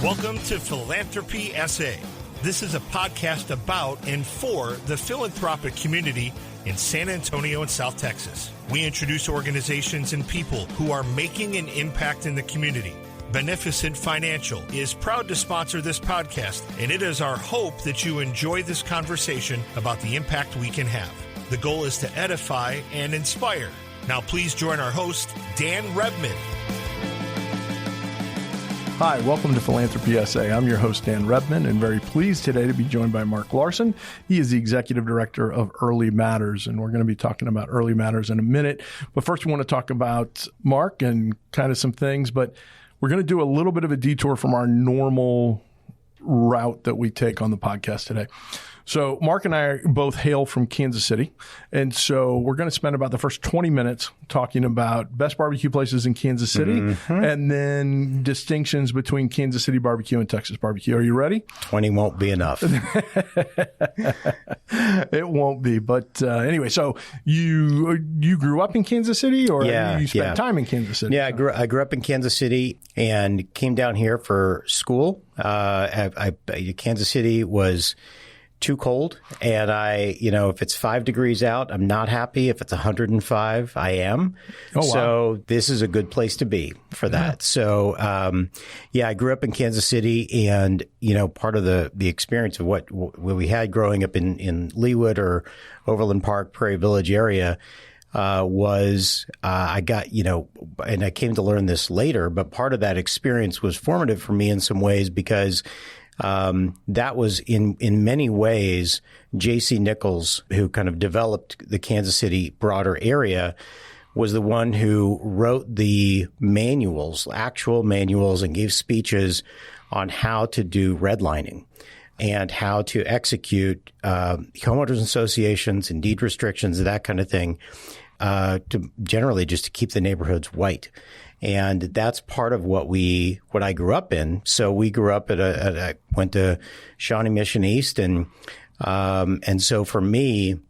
Welcome to Philanthropy SA. This is a podcast about and for the philanthropic community in San Antonio and South Texas. We introduce organizations and people who are making an impact in the community. Beneficent Financial is proud to sponsor this podcast, and it is our hope that you enjoy this conversation about the impact we can have. The goal is to edify and inspire. Now please join our host, Dan Rebman. Hi, welcome to Philanthropy SA. I'm your host, Dan Rebman, and very pleased today to be joined by Mark Larson. He is the Executive Director of Early Matters, and we're going to be talking about Early Matters in a minute. But first, we want to talk about Mark and kind of some things, but we're going to do a little bit of a detour from our normal route that we take on the podcast today. So Mark and I both hail from Kansas City, and so we're going to spend about the first 20 minutes talking about best barbecue places in Kansas City, and then distinctions between Kansas City barbecue and Texas barbecue. Are you ready? 20 won't be enough. It won't be, but anyway, so you grew up in Kansas City, or you spent time in Kansas City? Yeah, I grew up in Kansas City and came down here for school. Kansas City was too cold. And if it's 5 degrees out, I'm not happy. If it's 105, I am. Oh, wow. So this is a good place to be for that. Yeah. So, I grew up in Kansas City, and, part of the experience of what we had growing up in Leawood or Overland Park, Prairie Village area, was I got, and I came to learn this later, but part of that experience was formative for me in some ways because that was in many ways, J.C. Nichols, who kind of developed the Kansas City broader area, was the one who wrote the manuals, actual manuals, and gave speeches on how to do redlining and how to execute homeowners associations and deed restrictions, that kind of thing, to generally just to keep the neighborhoods white. And that's part of what I grew up in. So we grew up went to Shawnee Mission East, and so for me,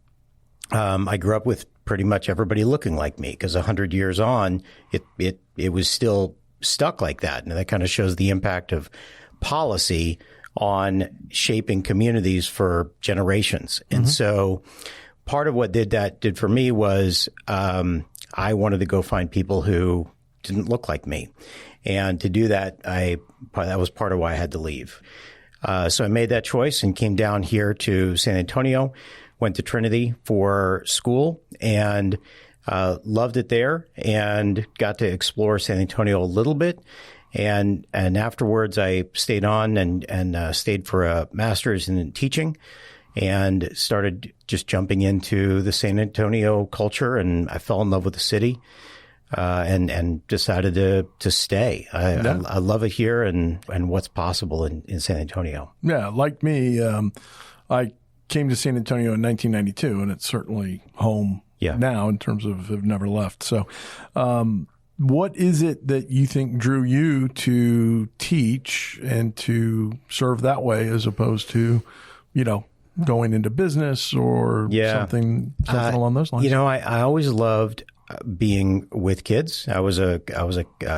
I grew up with pretty much everybody looking like me, because 100 years on, it was still stuck like that. And that kind of shows the impact of policy on shaping communities for generations. And so part of what did for me was, I wanted to go find people who didn't look like me. And to do that, that was part of why I had to leave. So I made that choice and came down here to San Antonio, went to Trinity for school, and loved it there, and got to explore San Antonio a little bit. And afterwards, I stayed on and stayed for a master's in teaching, and started just jumping into the San Antonio culture, and I fell in love with the city. And decided to stay. I love it here and what's possible in San Antonio. Yeah, like me, I came to San Antonio in 1992, and it's certainly home now in terms of have never left. So what is it that you think drew you to teach and to serve that way as opposed to, going into business or something along those lines? I always loved being with kids. I was a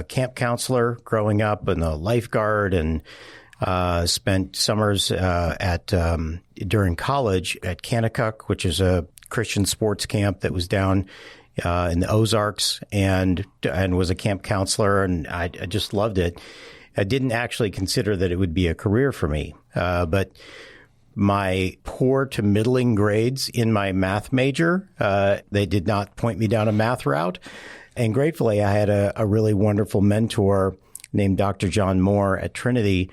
camp counselor growing up, and a lifeguard, and spent summers during college at Kanakuk, which is a Christian sports camp that was down in the Ozarks, and was a camp counselor, and I just loved it. I didn't actually consider that it would be a career for me, but my poor to middling grades in my math major, they did not point me down a math route. And gratefully, I had a really wonderful mentor named Dr. John Moore at Trinity,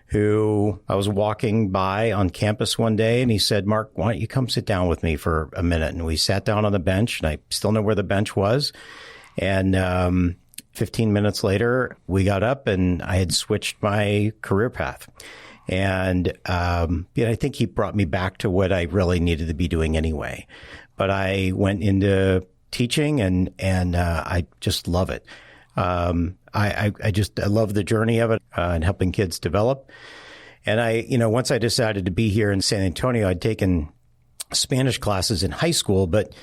who I was walking by on campus one day, and he said, "Mark, why don't you come sit down with me for a minute?" And we sat down on the bench, and I still know where the bench was. And 15 minutes later, we got up, and I had switched my career path. And I think he brought me back to what I really needed to be doing anyway. But I went into teaching, and I just love it. I love the journey of it and helping kids develop. And once I decided to be here in San Antonio, I'd taken Spanish classes in high school, but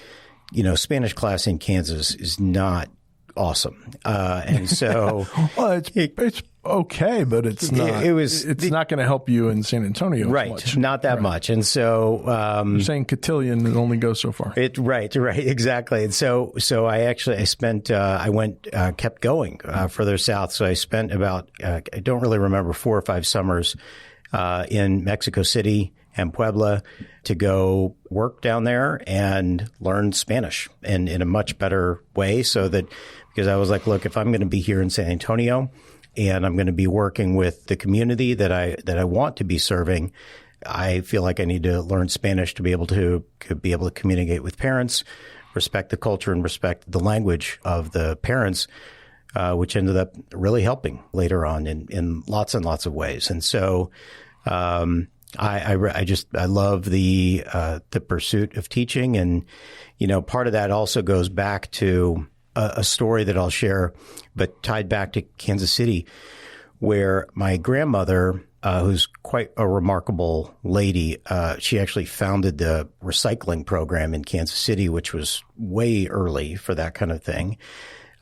Spanish class in Kansas is not awesome. And so well, it's okay, but it's not. It's not going to help you in San Antonio, right? Much. Not that much. And so you're saying cotillion it only goes so far. Right, exactly. And so I kept going further south. So I spent about I don't really remember 4 or 5 summers in Mexico City and Puebla to go work down there and learn Spanish and in a much better way. Because I was like, look, if I'm going to be here in San Antonio and I'm going to be working with the community that I want to be serving, I feel like I need to learn Spanish to be able to communicate with parents, respect the culture, and respect the language of the parents, which ended up really helping later on in lots and lots of ways. And so I love the pursuit of teaching, and part of that also goes back to a story that I'll share, but tied back to Kansas City, where my grandmother, who's quite a remarkable lady, she actually founded the recycling program in Kansas City, which was way early for that kind of thing.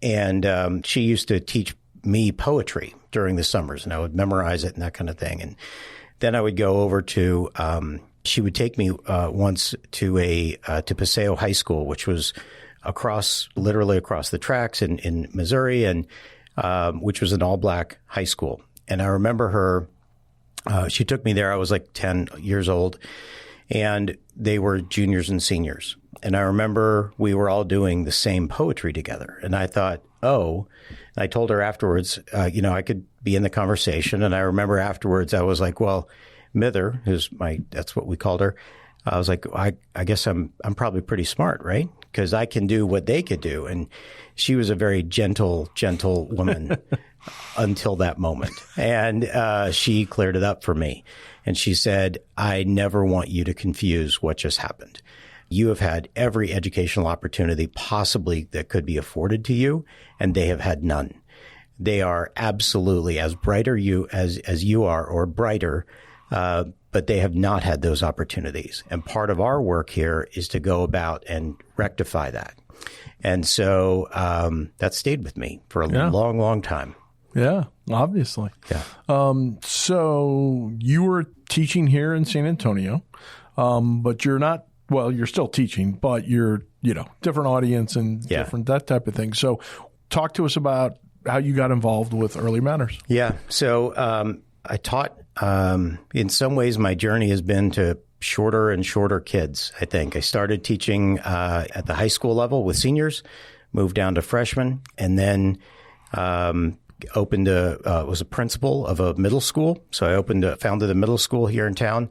And she used to teach me poetry during the summers, and I would memorize it and that kind of thing. And then I would go over to she would take me once to Paseo High School, which was literally across the tracks in Missouri, and which was an all-black high school. And I remember her, she took me there. I was like 10 years old, and they were juniors and seniors. And I remember we were all doing the same poetry together. And I thought, I told her afterwards, I could be in the conversation. And I remember afterwards, I was like, well, Mither, that's what we called her. I was like, I guess I'm probably pretty smart, right? Because I can do what they could do. And she was a very gentle woman until that moment. And she cleared it up for me. And she said, I never want you to confuse what just happened. You have had every educational opportunity possibly that could be afforded to you, and they have had none. They are absolutely as brighter as you are, or brighter, but they have not had those opportunities. And part of our work here is to go about and rectify that. And so that stayed with me for a long, long time. Yeah, obviously. Yeah. So you were teaching here in San Antonio, but you're not, well, you're still teaching, but you're, different audience and different, that type of thing. So talk to us about how you got involved with Early Matters. Yeah. So I taught, in some ways, my journey has been to shorter and shorter kids, I think. I started teaching at the high school level with seniors, moved down to freshmen, and then was a principal of a middle school. So I founded a middle school here in town.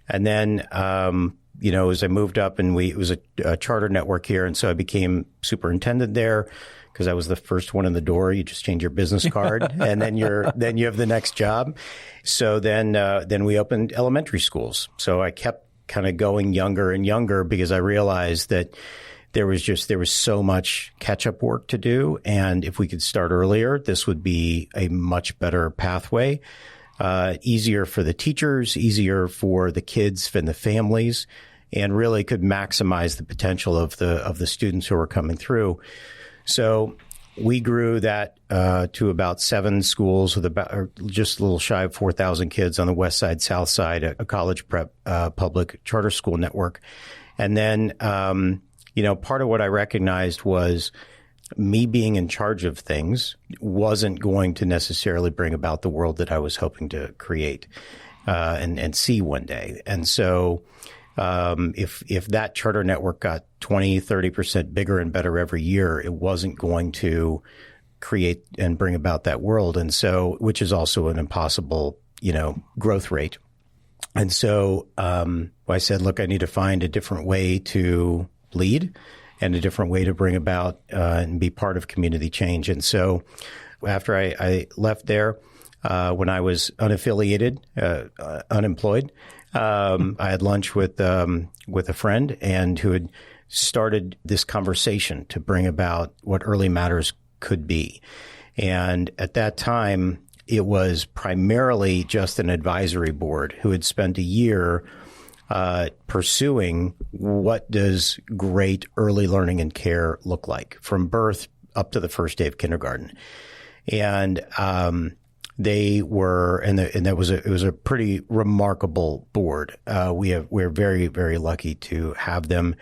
And then, as I moved up, and it was a charter network here. And so I became superintendent there because I was the first one in the door. You just change your business card and then you have the next job. So then we opened elementary schools. So I kept kind of going younger and younger because I realized that there was so much catch-up work to do. And if we could start earlier, this would be a much better pathway, easier for the teachers, easier for the kids and the families, and really could maximize the potential of the students who are coming through. So we grew that to about 7 schools with just a little shy of 4,000 kids on the west side, south side, a college prep public charter school network. And then part of what I recognized was me being in charge of things wasn't going to necessarily bring about the world that I was hoping to create and see one day. And so if that charter network got 20, 30% bigger and better every year, it wasn't going to create and bring about that world. And so, which is also an impossible, growth rate. And so I said, look, I need to find a different way to lead and a different way to bring about and be part of community change. And so after I left there, when I was unaffiliated, unemployed, I had lunch with a friend and who had started this conversation to bring about what Early Matters could be. And at that time, it was primarily just an advisory board who had spent a year pursuing what does great early learning and care look like from birth up to the first day of kindergarten. And they were, and it was a pretty remarkable board. We're very, very lucky to have them.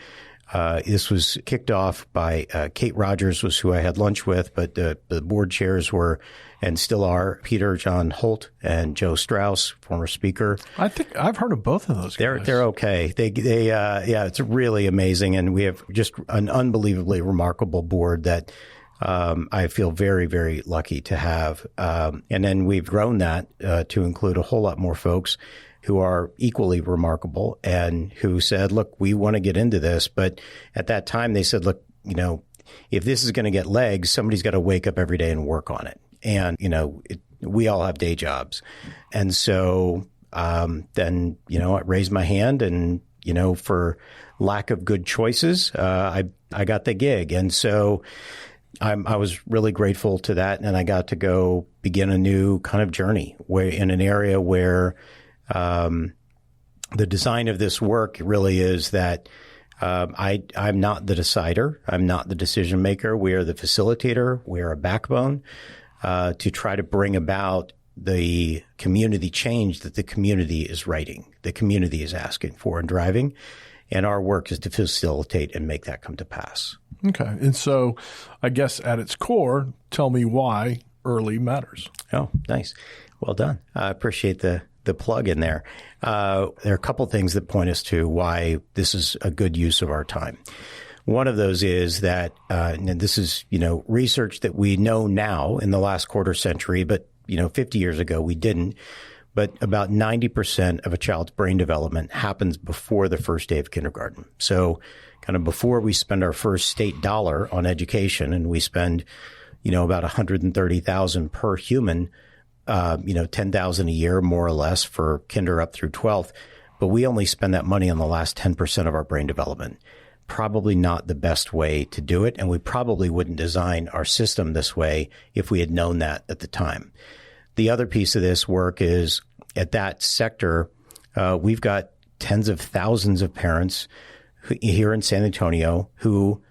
This was kicked off by Kate Rogers, was who I had lunch with, but the board chairs were, and still are, Peter John Holt and Joe Strauss, former speaker. I think I've heard of both of those guys. They're okay. It's really amazing, and we have just an unbelievably remarkable board that I feel very, very lucky to have. And then we've grown that to include a whole lot more folks who are equally remarkable and who said, look, we want to get into this. But at that time, they said, look, if this is going to get legs, somebody's got to wake up every day and work on it. And, we all have day jobs. And so then, I raised my hand and, for lack of good choices, I got the gig. And so I was really grateful to that, and I got to go begin a new kind of journey in an area where the design of this work really is that I'm not the decider. I'm not the decision maker. We are the facilitator. We are a backbone to try to bring about the community change that the community is writing, the community is asking for and driving. And our work is to facilitate and make that come to pass. Okay. And so I guess at its core, tell me why early matters. Oh, nice. Well done. I appreciate the plug in there. There are a couple things that point us to why this is a good use of our time. One of those is that, and this is, research that we know now in the last quarter century, but, 50 years ago we didn't. But about 90% of a child's brain development happens before the first day of kindergarten. So kind of before we spend our first state dollar on education, and we spend, about $130,000 per human, $10,000 a year, more or less, for kinder up through 12th. But we only spend that money on the last 10% of our brain development. Probably not the best way to do it. And we probably wouldn't design our system this way if we had known that at the time. The other piece of this work is at that sector, we've got tens of thousands of parents here in San Antonio who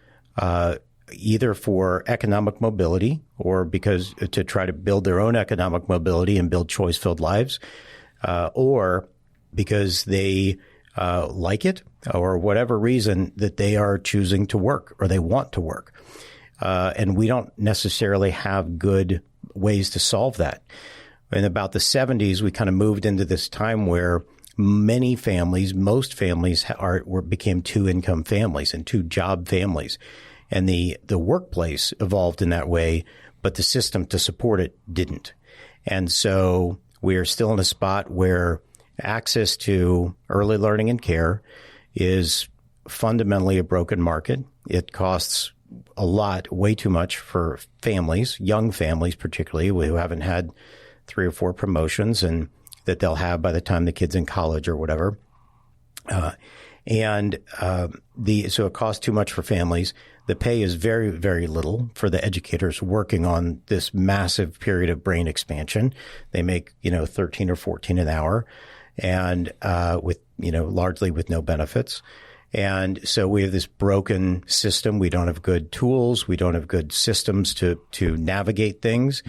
either for economic mobility or because to try to build their own economic mobility and build choice-filled lives, or because they like it or whatever reason that they are choosing to work or they want to work. And we don't necessarily have good ways to solve that. In about the 70s, we kind of moved into this time where many families, most families became two-income families and two-job families. And the workplace evolved in that way, but the system to support it didn't. And so we are still in a spot where access to early learning and care is fundamentally a broken market. It costs a lot, way too much for families, young families particularly, who haven't had 3 or 4 promotions and that they'll have by the time the kid's in college or whatever. So it costs too much for families. The pay is very, very little for the educators working on this massive period of brain expansion. They make, 13 or 14 an hour and, largely with no benefits. And so we have this broken system. We don't have good tools. We don't have good systems to navigate things.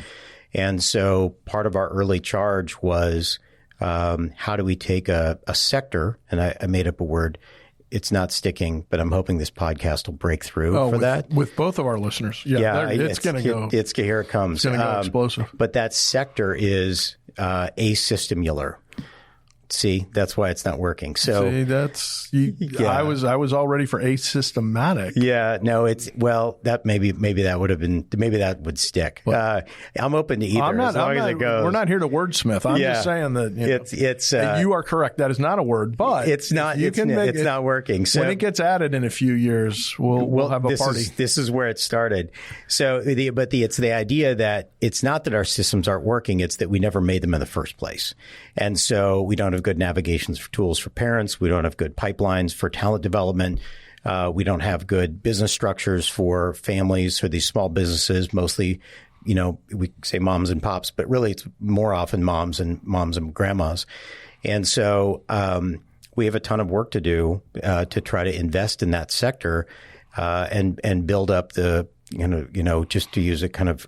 And so part of our early charge was how do we take a sector, and I made up a word. It's not sticking, but I'm hoping this podcast will break through for that. With both of our listeners. It's going to go. Here it comes. It's going to go explosive. But that sector is asystemular. See, that's why it's not working. So I was all ready for asystematic. Yeah, no, that maybe that would stick. I'm open to either as long as it goes. We're not here to wordsmith. I'm just saying that you are correct. That is not a word, but it's not. It's not working. So when it gets added in a few years, we'll have a party. This is where it started. So, it's the idea that it's not that our systems aren't working; it's that we never made them in the first place, and so we don't have good navigations for tools for parents. We don't have good pipelines for talent development. We don't have good business structures for families or these small businesses, mostly, we say moms and pops, but really it's more often moms and grandmas. And so we have a ton of work to do to try to invest in that sector and build up the, just to use a kind of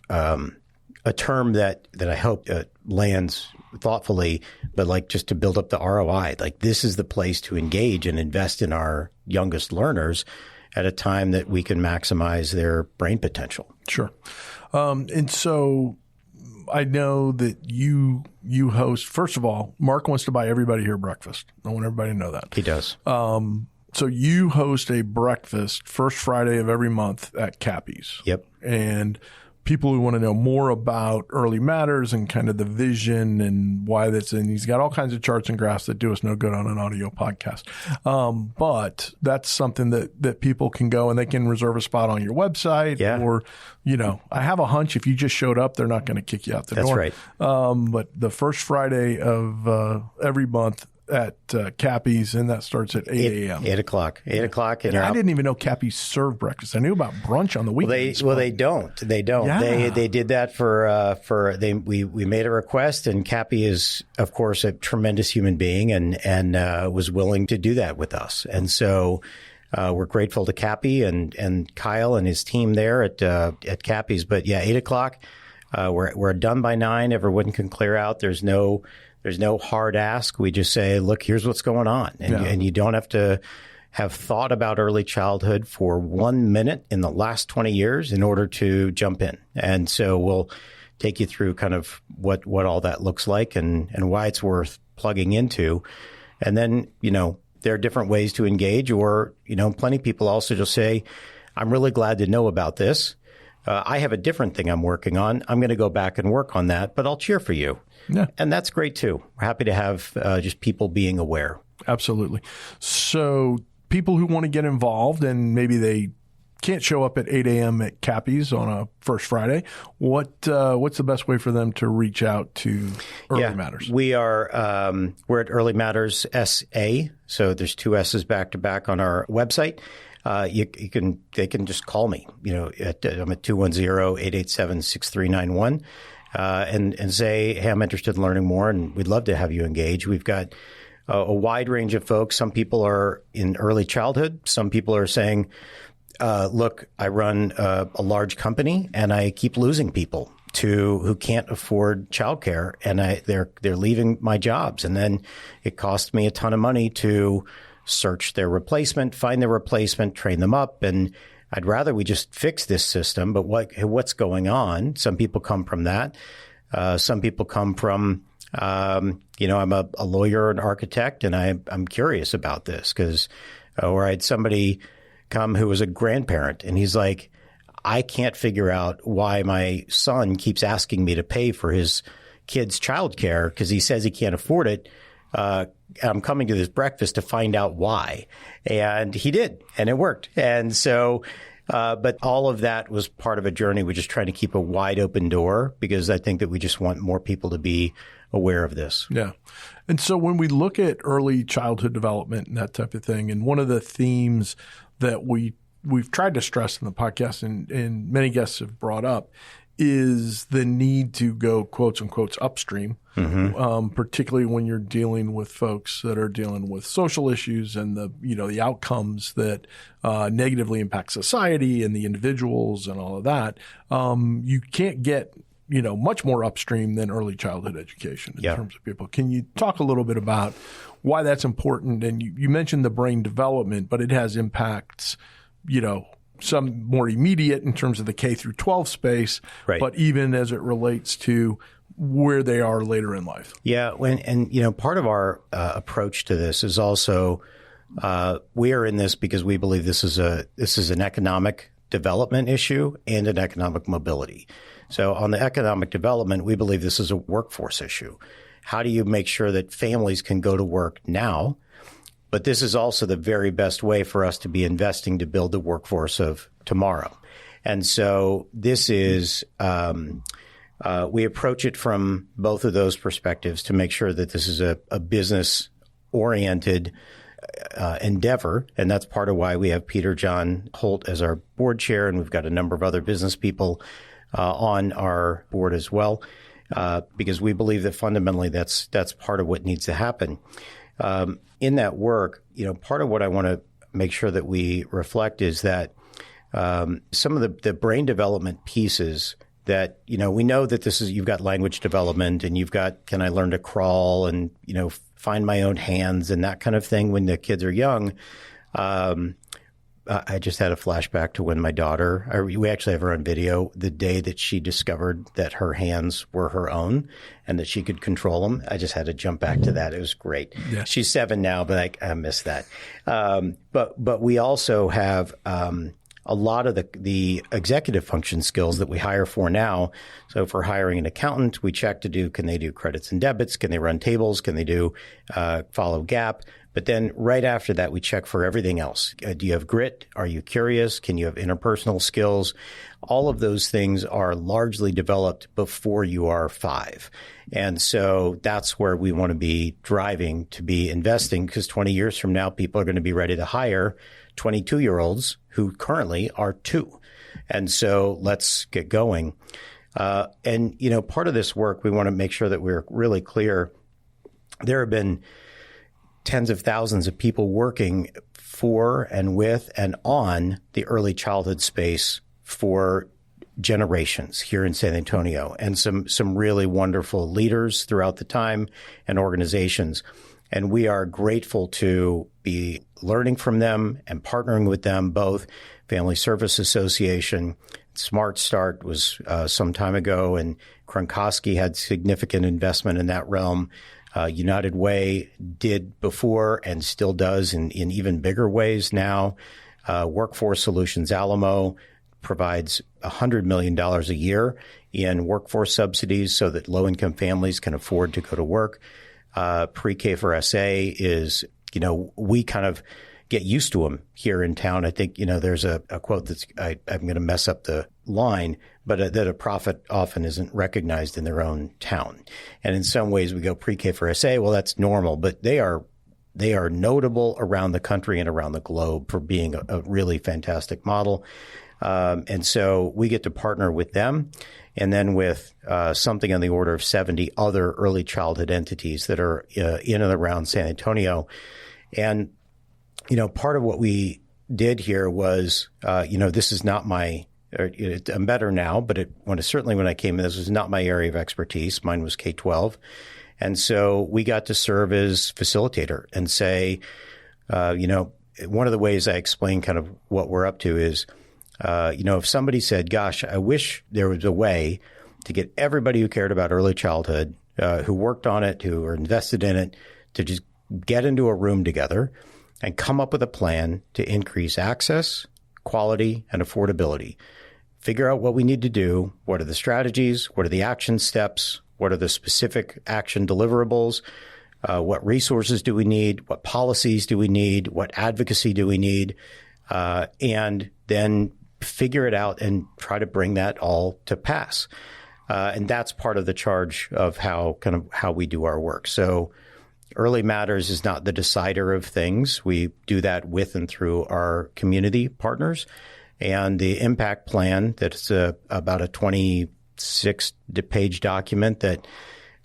a term that I hope lands thoughtfully, but like just to build up the ROI. Like this is the place to engage and invest in our youngest learners at a time that we can maximize their brain potential. Sure. And so I know that you host, first of all, Mark wants to buy everybody here breakfast. I want everybody to know that. He does. So you host a breakfast first Friday of every month at Cappy's. Yep. And people who want to know more about Early Matters and kind of the vision and why that's in, he's got all kinds of charts and graphs that do us no good on an audio podcast. But that's something that people can go and they can reserve a spot on your website. Yeah. Or, I have a hunch if you just showed up, they're not going to kick you out the door. That's right. But the first Friday of every month at Cappy's, and that starts at 8 a.m. 8 o'clock. 8 o'clock. And I didn't even know Cappy's served breakfast. I knew about brunch on the weekends. Well, they don't. They don't. Yeah. They did that we made a request, and Cappy is, of course, a tremendous human being and was willing to do that with us. And so we're grateful to Cappy and Kyle and his team there at Cappy's. But yeah, 8 o'clock. We're done by 9. Everyone can clear out. There's no hard ask. We just say, look, here's what's going on. And you don't have to have thought about early childhood for 1 minute in the last 20 years in order to jump in. And so we'll take you through kind of what all that looks like and why it's worth plugging into. And then, there are different ways to engage, or, plenty of people also just say, I'm really glad to know about this. I have a different thing I'm working on. I'm going to go back and work on that, but I'll cheer for you. Yeah. And that's great too. We're happy to have just people being aware. Absolutely. So people who want to get involved and maybe they can't show up at 8 a.m. at Cappy's on a first Friday, what's the best way for them to reach out to Early Matters? We are we're at Early Matters SA. So there's 2 S's back to back on our website. They can just call me. I'm at 210-887-6391. And say, hey, I'm interested in learning more, and we'd love to have you engage. We've got a wide range of folks. Some people are in early childhood. Some people are saying, look, I run a large company, and I keep losing people who can't afford childcare, and they're leaving my jobs. And then it costs me a ton of money to search their replacement, find their replacement, train them up, and I'd rather we just fix this system, but what's going on? Some people come from that. Some people come from, I'm a lawyer or an architect, and I'm curious about this because, or I had somebody come who was a grandparent, and he's like, I can't figure out why my son keeps asking me to pay for his kid's childcare because he says he can't afford it. I'm coming to this breakfast to find out why. And he did, and it worked. And so, but all of that was part of a journey. We're just trying to keep a wide open door because I think that we just want more people to be aware of this. Yeah. And so when we look at early childhood development and that type of thing, and one of the themes that we've tried to stress in the podcast and many guests have brought up is the need to go quotes unquote upstream, particularly when you're dealing with folks that are dealing with social issues and the outcomes that negatively impact society and the individuals and all of that. You can't get much more upstream than early childhood education in terms of people. Can you talk a little bit about why that's important? And you mentioned the brain development, but it has impacts, some more immediate in terms of the K through 12 space, right, but even as it relates to where they are later in life. Yeah. Part of our approach to this is also we are in this because we believe this is an economic development issue and an economic mobility. So on the economic development, we believe this is a workforce issue. How do you make sure that families can go to work now? But this is also the very best way for us to be investing to build the workforce of tomorrow. And so this is, we approach it from both of those perspectives to make sure that this is a business-oriented endeavor. And that's part of why we have Peter John Holt as our board chair, and we've got a number of other business people on our board as well, because we believe that fundamentally that's part of what needs to happen. In that work, part of what I want to make sure that we reflect is that some of the brain development pieces that, we know that you've got language development and you've got, can I learn to crawl and, find my own hands and that kind of thing when the kids are young. I just had a flashback to when my daughter, we actually have her on video, the day that she discovered that her hands were her own and that she could control them. I just had to jump back to that. It was great. Yeah. She's 7 now, but I miss that. But we also have a lot of the executive function skills that we hire for now. So if we're hiring an accountant, we check can they do credits and debits? Can they run tables? Can they do follow GAAP? But then right after that, we check for everything else. Do you have grit? Are you curious? Can you have interpersonal skills? All of those things are largely developed before you are 5. And so that's where we want to be driving, to be investing, because 20 years from now, people are going to be ready to hire 22-year-olds who currently are 2. And so let's get going. And part of this work, we want to make sure that we're really clear. There have been tens of thousands of people working for and with and on the early childhood space for generations here in San Antonio, and some really wonderful leaders throughout the time and organizations. And we are grateful to be learning from them and partnering with them, both Family Service Association. Smart Start was some time ago, and Kronkowski had significant investment in that realm. United Way did before and still does in even bigger ways now. Workforce Solutions Alamo provides $100 million a year in workforce subsidies so that low-income families can afford to go to work. Pre-K for SA is, we kind of get used to them here in town. I think, there's a quote that's, I'm going to mess up the line, but that a prophet often isn't recognized in their own town. And in some ways we go pre-K for SA, well, that's normal, but they are notable around the country and around the globe for being a really fantastic model. And so we get to partner with them, and then with something on the order of 70 other early childhood entities that are in and around San Antonio. And, part of what we did here was, this is not I'm better now, but certainly when I came in, this was not my area of expertise. Mine was K-12. And so we got to serve as facilitator and say, one of the ways I explain kind of what we're up to is, if somebody said, gosh, I wish there was a way to get everybody who cared about early childhood, who worked on it, who were invested in it, to just get into a room together and come up with a plan to increase access, quality, and affordability. Figure out what we need to do. What are the strategies? What are the action steps? What are the specific action deliverables? What resources do we need? What policies do we need? What advocacy do we need? And then figure it out and try to bring that all to pass. And that's part of the charge of how we do our work. So Early Matters is not the decider of things. We do that with and through our community partners. And the impact plan, that's about a 26-page document that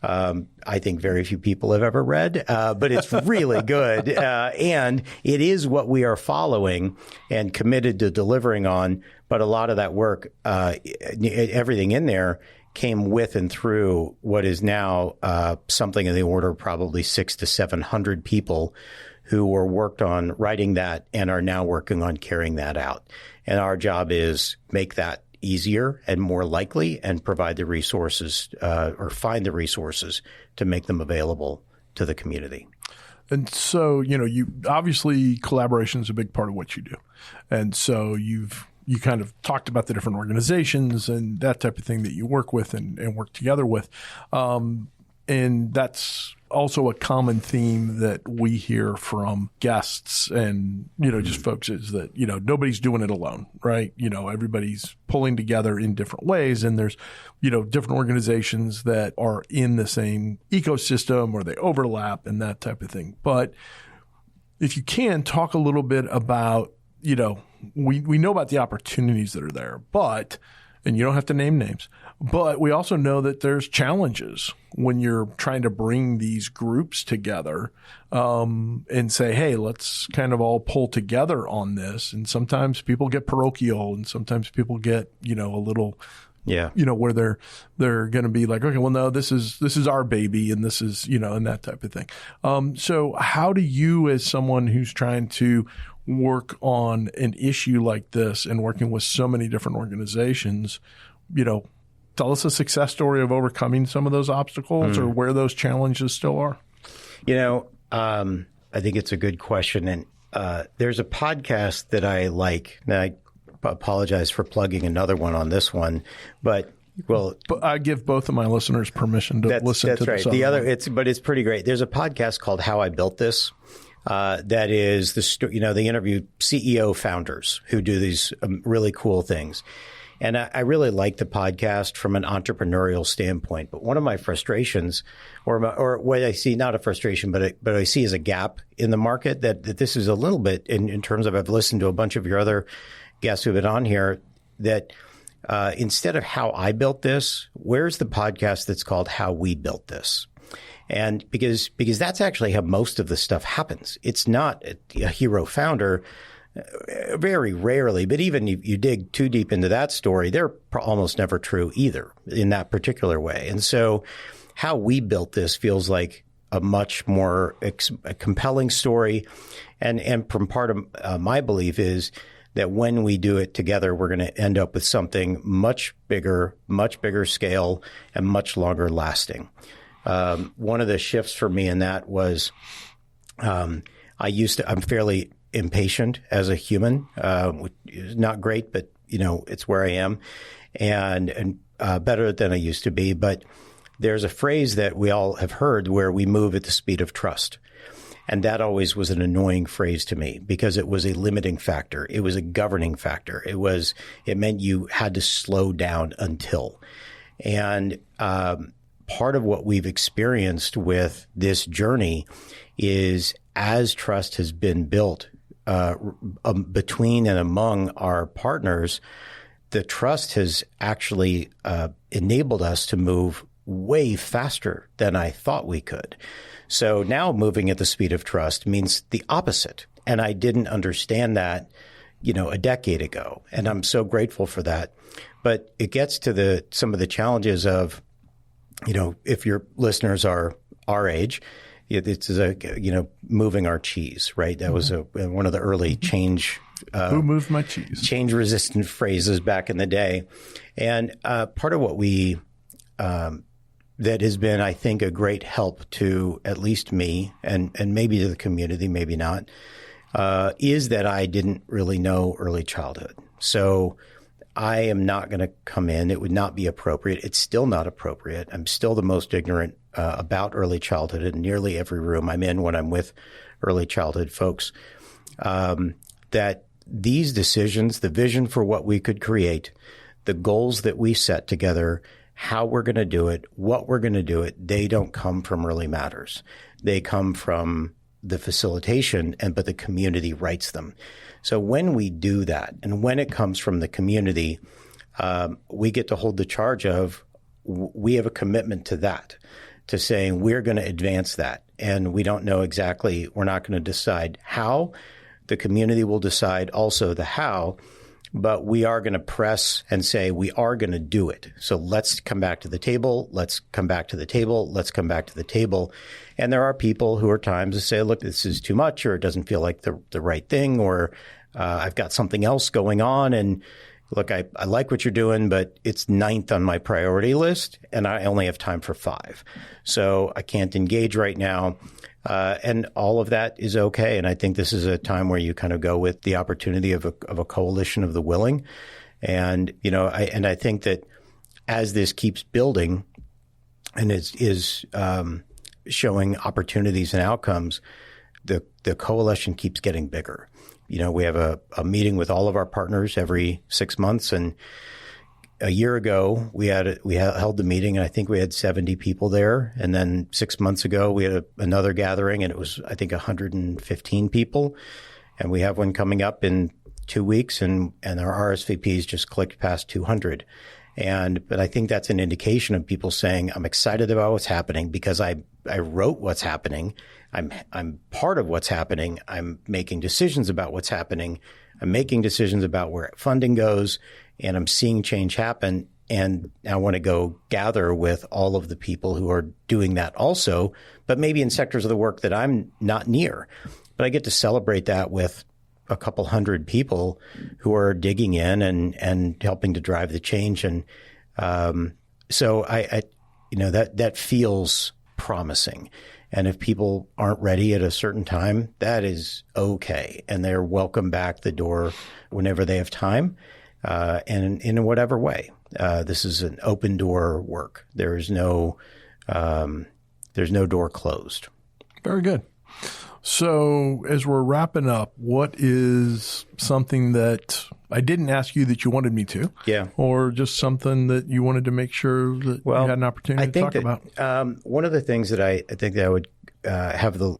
I think very few people have ever read, but it's really good. And it is what we are following and committed to delivering on. But a lot of that work, everything in there, came with and through what is now something in the order of probably 600 to 700 people who were worked on writing that and are now working on carrying that out. And our job is make that easier and more likely and provide the resources or find the resources to make them available to the community. And so, you obviously collaboration is a big part of what you do. And so you kind of talked about the different organizations and that type of thing that you work with and work together with. And that's also a common theme that we hear from guests and, just folks is that, nobody's doing it alone, right? Everybody's pulling together in different ways. And there's, different organizations that are in the same ecosystem or they overlap and that type of thing. But if you can talk a little bit about, we know about the opportunities that are there, and you don't have to name names, but we also know that there's challenges when you're trying to bring these groups together and say, hey, let's kind of all pull together on this. And sometimes people get parochial and sometimes people get, a little Yeah. Where they're going to be like, okay, well, no, this is our baby, and this is, and that type of thing. So how do you, as someone who's trying to work on an issue like this and working with so many different organizations, tell us a success story of overcoming some of those obstacles or where those challenges still are? I think it's a good question. And there's a podcast that I like. Now, I apologize for plugging another one on this one, but I give both of my listeners permission to listen to this. That's right. But it's pretty great. There's a podcast called How I Built This. That is they interview CEO founders who do these really cool things. And I really like the podcast from an entrepreneurial standpoint. But one of my frustrations, or what I see, not a frustration, but I see as a gap in the market, that this is a little bit in terms of, I've listened to a bunch of your other guests who've been on here, that instead of how I built this, where's the podcast that's called How We Built This? And because that's actually how most of the stuff happens. It's not a hero founder. Very rarely, but even if you dig too deep into that story, they're almost never true either in that particular way. And so how we built this feels like a much more compelling story. And from part of my belief is that when we do it together, we're going to end up with something much bigger scale and much longer lasting. One of the shifts for me in that was I'm fairly impatient as a human, which is not great, but it's where I am, and better than I used to be. But there's a phrase that we all have heard where we move at the speed of trust. And that always was an annoying phrase to me because it was a limiting factor. It was a governing factor. It meant you had to slow down until. And part of what we've experienced with this journey is, as trust has been built between and among our partners, the trust has actually enabled us to move way faster than I thought we could. So now moving at the speed of trust means the opposite. And I didn't understand that, a decade ago. And I'm so grateful for that. But it gets to some of the challenges of, if your listeners are our age, it's moving our cheese, right? That was one of the early change. Who moved my cheese? Change resistant phrases back in the day. And part of what that has been, I think, a great help to at least me and maybe to the community, maybe not, is that I didn't really know early childhood. So I am not going to come in. It would not be appropriate. It's still not appropriate. I'm still the most ignorant about early childhood in nearly every room I'm in when I'm with early childhood folks. That these decisions, the vision for what we could create, the goals that we set together, how we're going to do it, what we're going to do it, they don't come from Early Matters. They come from the facilitation, but the community writes them. So when we do that, and when it comes from the community, we get to hold the charge of, we have a commitment to that, to saying we're going to advance that. And we don't know exactly, we're not going to decide how. The community will decide also the how, but we are going to press and say we are going to do it. So let's come back to the table. Let's come back to the table. Let's come back to the table. And there are people who are times to say, look, this is too much, or it doesn't feel like the right thing, or I've got something else going on. And look, I like what you're doing, but it's 9th on my priority list, and I only have time for 5. So I can't engage right now. And all of that is okay. And I think this is a time where you kind of go with the opportunity of a coalition of the willing. And, I think that as this keeps building and is showing opportunities and outcomes, the coalition keeps getting bigger. We have a meeting with all of our partners every 6 months, and a year ago we held the meeting, and I think we had 70 people there. And then 6 months ago we had another gathering, and it was, I think, 115 people. And we have one coming up in 2 weeks, and our RSVPs just clicked past 200. But I think that's an indication of people saying, I'm excited about what's happening because I wrote what's happening. I'm part of what's happening. I'm making decisions about what's happening. I'm making decisions about where funding goes, and I'm seeing change happen. And I want to go gather with all of the people who are doing that also, but maybe in sectors of the work that I'm not near. But I get to celebrate that with a couple hundred people who are digging in and helping to drive the change. And so I that feels promising. And if people aren't ready at a certain time, that is okay. And they're welcome back the door whenever they have time, and in whatever way. This is an open door work. There's no door closed. Very good. So as we're wrapping up, what is something that I didn't ask you that you wanted me to? Yeah. Or just something that you wanted to make sure that you had an opportunity to talk about? One of the things that I think that I would have the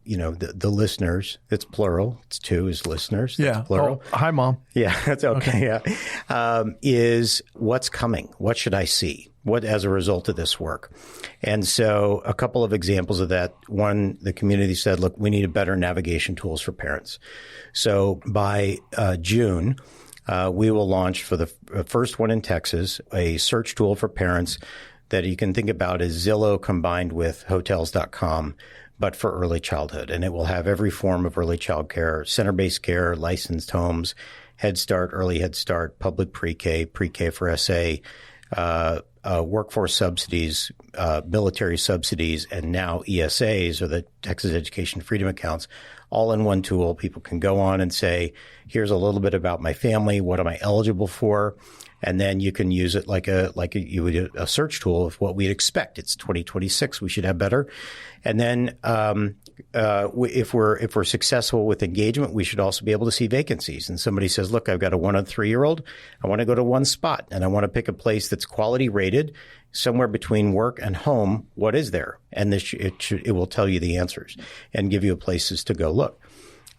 listeners, it's plural, it's two is listeners, that's plural. Oh, hi, Mom. Yeah, that's okay. Yeah. Is what's coming? What should I see? What as a result of this work? And so a couple of examples of that. One, the community said, look, we need better navigation tools for parents. So by June, we will launch for the first one in Texas, a search tool for parents that you can think about as Zillow combined with Hotels.com, but for early childhood. And it will have every form of early child care, center-based care, licensed homes, Head Start, early Head Start, public pre-K, pre-K for SA, workforce subsidies, military subsidies, and now ESAs, or the Texas Education Freedom Accounts, all in one tool. People can go on and say, here's a little bit about my family. What am I eligible for? And then you can use it like you would a search tool of what we'd expect. It's 2026. We should have better. And then if we're successful with engagement, we should also be able to see vacancies. And somebody says, look, I've got a 1 and 3-year-old. I want to go to one spot and I want to pick a place that's quality rated somewhere between work and home. What is there? And it will tell you the answers and give you places to go look.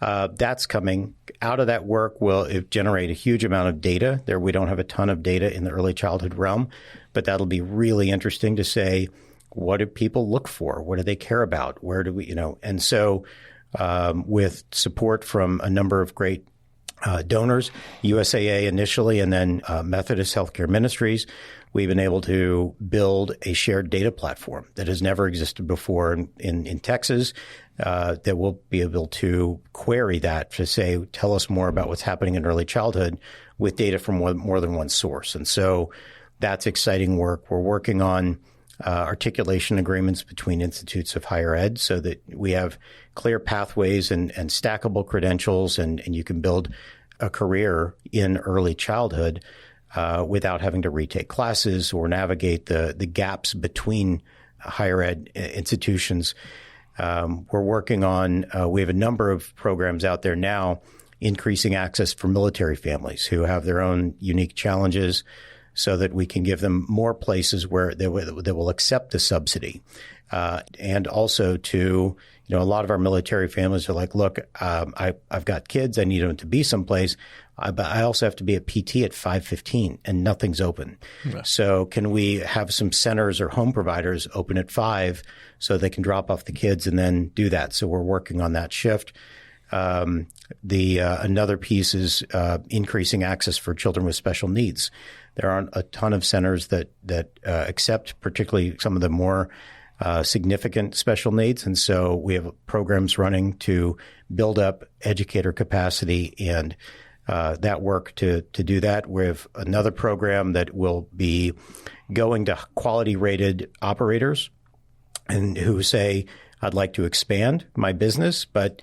That's coming. Out of that work will generate a huge amount of data. There, we don't have a ton of data in the early childhood realm, but that'll be really interesting to say, what do people look for? What do they care about? Where do we, and so with support from a number of great donors, USAA initially, and then Methodist Healthcare Ministries, we've been able to build a shared data platform that has never existed before in Texas, that we'll be able to query that to say, tell us more about what's happening in early childhood with data from more than one source. And so that's exciting work. We're working on articulation agreements between institutes of higher ed so that we have clear pathways and stackable credentials, and you can build a career in early childhood without having to retake classes or navigate the gaps between higher ed institutions. We're working on, we have a number of programs out there now, increasing access for military families who have their own unique challenges so that we can give them more places where they will accept the subsidy. And also to, a lot of our military families are like, look, I've got kids. I need them to be someplace. But I also have to be at PT at 5:15 and nothing's open. Yeah. So can we have some centers or home providers open at 5 so they can drop off the kids and then do that? So we're working on that shift. Another piece is increasing access for children with special needs. There aren't a ton of centers that accept particularly some of the more significant special needs. And so we have programs running to build up educator capacity and that work to do that. We have another program that will be going to quality rated operators and who say, I'd like to expand my business, but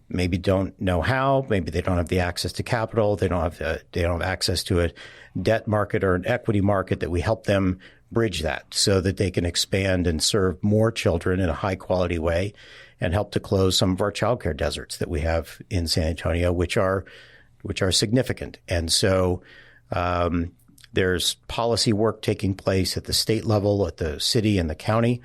maybe don't know how. Maybe they don't have the access to capital. They don't have access to a debt market or an equity market, that we help them bridge that so that they can expand and serve more children in a high quality way and help to close some of our childcare deserts that we have in San Antonio, which are significant. And so there's policy work taking place at the state level, at the city and the county.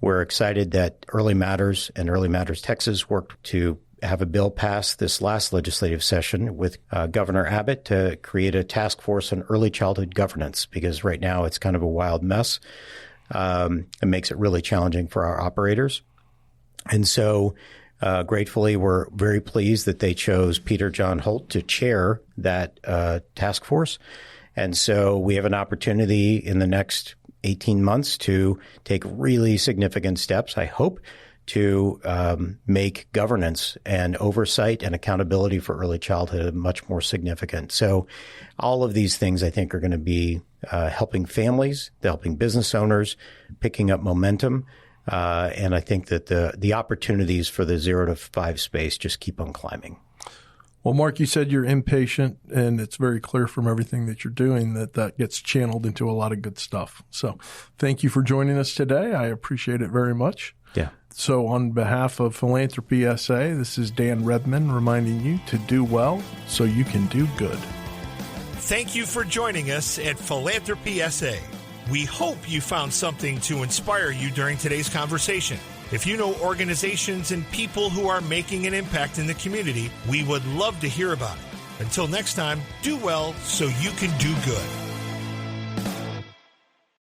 We're excited that Early Matters and Early Matters Texas worked to have a bill passed this last legislative session with Governor Abbott to create a task force on early childhood governance, because right now it's kind of a wild mess. It makes it really challenging for our operators. And so gratefully, we're very pleased that they chose Peter John Holt to chair that task force. And so we have an opportunity in the next 18 months to take really significant steps, I hope, to make governance and oversight and accountability for early childhood much more significant. So all of these things, I think, are going to be helping families, helping business owners, picking up momentum. And I think that the opportunities for the 0 to 5 space just keep on climbing. Well, Mark, you said you're impatient, and it's very clear from everything that you're doing that gets channeled into a lot of good stuff. So thank you for joining us today. I appreciate it very much. Yeah. So on behalf of Philanthropy SA, this is Dan Redman reminding you to do well so you can do good. Thank you for joining us at Philanthropy SA. We hope you found something to inspire you during today's conversation. If you know organizations and people who are making an impact in the community, we would love to hear about it. Until next time, do well so you can do good.